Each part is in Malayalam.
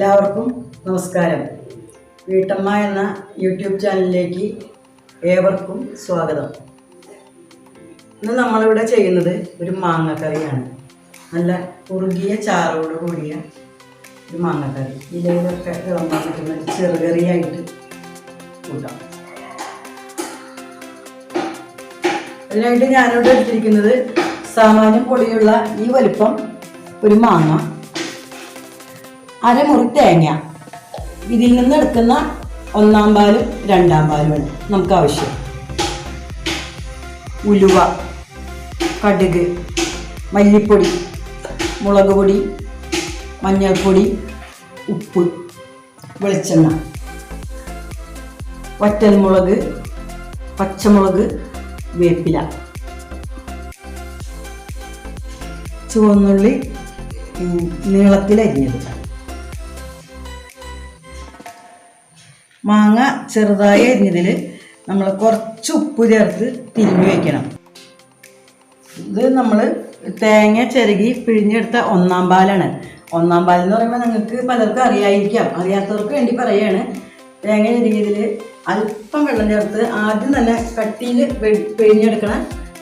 എല്ലാവർക്കും നമസ്കാരം. വീട്ടമ്മ എന്ന യൂട്യൂബ് ചാനലിലേക്ക് ഏവർക്കും സ്വാഗതം. ഇന്ന് നമ്മളിവിടെ ചെയ്യുന്നത് ഒരു മാങ്ങക്കറിയാണ്. നല്ല കുറുകിയ ചാറോട് കൂടിയ ഒരു മാങ്ങക്കറി. ഇലയിലൊക്കെ വിളമ്പാൻ പറ്റുന്ന ചെറുകറിയായിട്ട് കൂട്ടാം. അതിനായിട്ട് ഞാനിവിടെ എടുത്തിരിക്കുന്നത് സാമാന്യം പൊടിയുള്ള ഈ വലിപ്പം ഒരു മാങ്ങ, അരമുറി തേങ്ങ, ഇതിൽ നിന്ന് എടുക്കുന്ന ഒന്നാം പാലും രണ്ടാം പാലുമാണ് നമുക്ക് ആവശ്യം. ഉലുവ, കടുക്, മല്ലിപ്പൊടി, മുളക് പൊടി, മഞ്ഞൾപ്പൊടി, ഉപ്പ്, വെളിച്ചെണ്ണ, വറ്റൽമുളക്, പച്ചമുളക്, വേപ്പില, ചുവന്നുള്ളി നീളത്തിലരിഞ്ഞത്. മാങ്ങ ചെറുതായി അരിഞ്ഞതിൽ നമ്മൾ കുറച്ച് ഉപ്പ് ചേർത്ത് തിരുമ്മി വയ്ക്കണം. ഇത് നമ്മൾ തേങ്ങ ചിരകി പിഴിഞ്ഞെടുത്ത ഒന്നാം പാലാണ്. ഒന്നാം പാലെന്ന് പറയുമ്പോൾ നിങ്ങൾക്ക് പലർക്കും അറിയായിരിക്കാം, അറിയാത്തവർക്ക് വേണ്ടി പറയുകയാണ്. തേങ്ങ ചിരകിയതിൽ അല്പം വെള്ളം ചേർത്ത് ആദ്യം തന്നെ കട്ടിയിൽ പിഴിഞ്ഞെടുക്കണ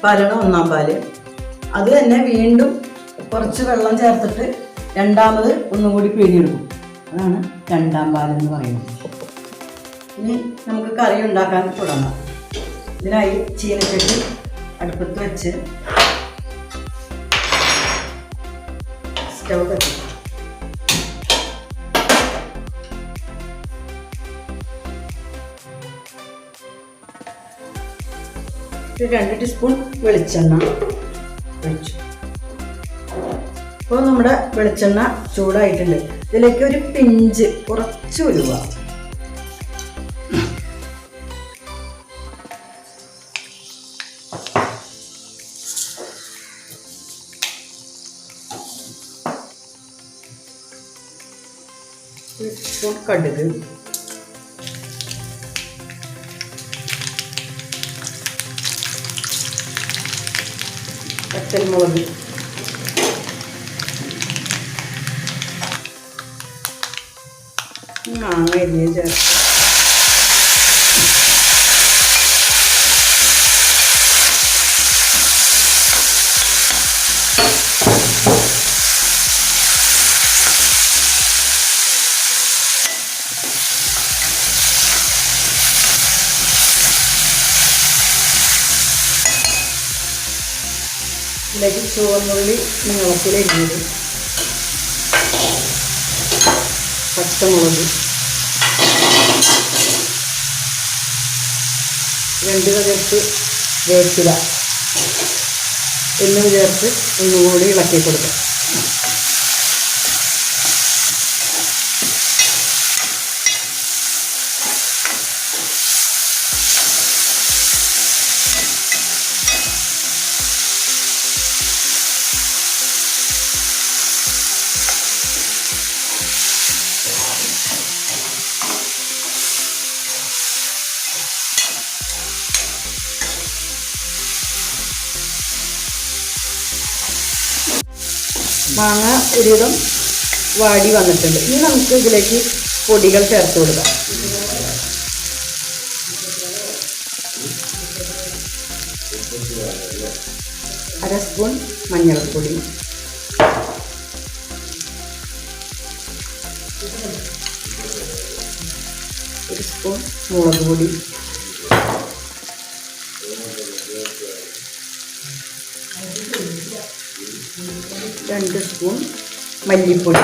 പാലാണ് ഒന്നാം പാല്. അത് തന്നെ വീണ്ടും കുറച്ച് വെള്ളം ചേർത്തിട്ട് രണ്ടാമത് ഒന്നും കൂടി പിഴിഞ്ഞെടുക്കും. അതാണ് രണ്ടാം പാലെന്ന് പറയുന്നത്. ഇനി നമുക്ക് കറി ഉണ്ടാക്കാൻ തുടങ്ങാം. ഇതിനായി ചീനച്ചട്ടി അടുപ്പത്ത് വെച്ച് സ്റ്റൗ കത്തിക്കും. 2 ടീസ്പൂൺ വെളിച്ചെണ്ണ ഒഴിച്ചു. അപ്പോൾ നമ്മുടെ വെളിച്ചെണ്ണ ചൂടായിട്ടുണ്ട്. ഇതിലേക്ക് ഒരു പിഞ്ച് കുറച്ച് ഉലുവ, സ്പൂൺ കടുക്, വറ്റൽമുളക്, മാങ്ങ അരിഞ്ഞ് ചേർത്ത് ഇതിലേക്ക് ചുവന്നുള്ളി നീളത്തിലരിഞ്ഞത്, പച്ചമുളക്, 2 കതിർപ്പ് വേപ്പില എന്നിവ ചേർത്ത് ഒന്നുകൂടി ഇളക്കി കൊടുക്കാം. മാങ്ങ ഒരുവിധം വാടി വന്നിട്ടുണ്ട്. ഇനി നമുക്ക് ഇതിലേക്ക് പൊടികൾ ചേർത്ത് കൊടുക്കാം. 1 സ്പൂൺ മഞ്ഞൾപ്പൊടി, 1 സ്പൂൺ മുളക് പൊടി, 2 സ്പൂൺ മല്ലിപ്പൊടി,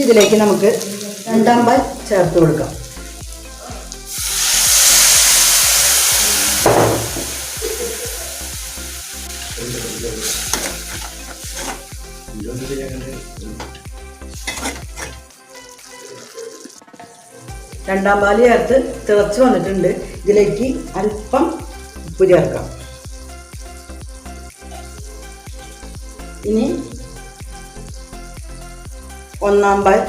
ഇതിലേക്ക് നമുക്ക് രണ്ടാം പാൽ ചേർത്ത് കൊടുക്കാം. രണ്ടാം പാല് ചേർത്ത് തിളച്ച് വന്നിട്ടുണ്ട്. ഇതിലേക്ക് അല്പം ഉപ്പ് ചേർക്കാം. ഇനി ഒന്നാം പാൽ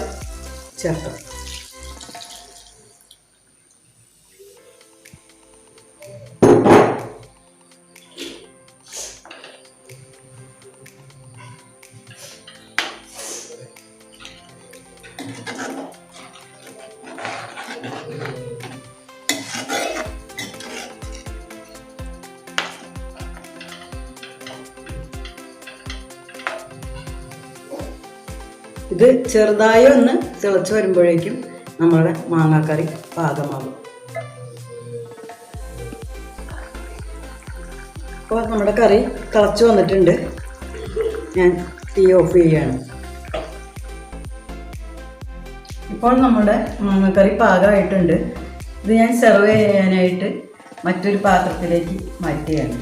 ചേർക്കാം. ഇത് ചെറുതായി ഒന്ന് തിളച്ച് വരുമ്പോഴേക്കും നമ്മുടെ മാങ്ങാക്കറി പാകമാകും. അപ്പോൾ നമ്മുടെ കറി തിളച്ച് വന്നിട്ടുണ്ട്. ഞാൻ തീ ഓഫ് ചെയ്യുകയാണ്. ഇപ്പോൾ നമ്മുടെ മാങ്ങാക്കറി പാകമായിട്ടുണ്ട്. ഇത് ഞാൻ സെർവ് ചെയ്യാനായിട്ട് മറ്റൊരു പാത്രത്തിലേക്ക് മാറ്റുകയാണ്.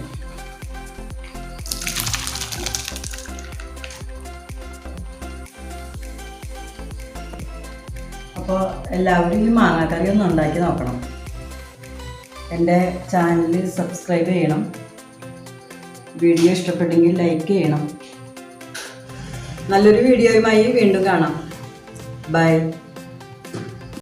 അപ്പോൾ എല്ലാവരും ഈ മാങ്ങാക്കറി ഒന്ന് ഉണ്ടാക്കി നോക്കണം. എൻ്റെ ചാനൽ സബ്സ്ക്രൈബ് ചെയ്യണം. വീഡിയോ ഇഷ്ടപ്പെട്ടെങ്കിൽ ലൈക്ക് ചെയ്യണം. നല്ലൊരു വീഡിയോയുമായി വീണ്ടും കാണാം. ബൈ.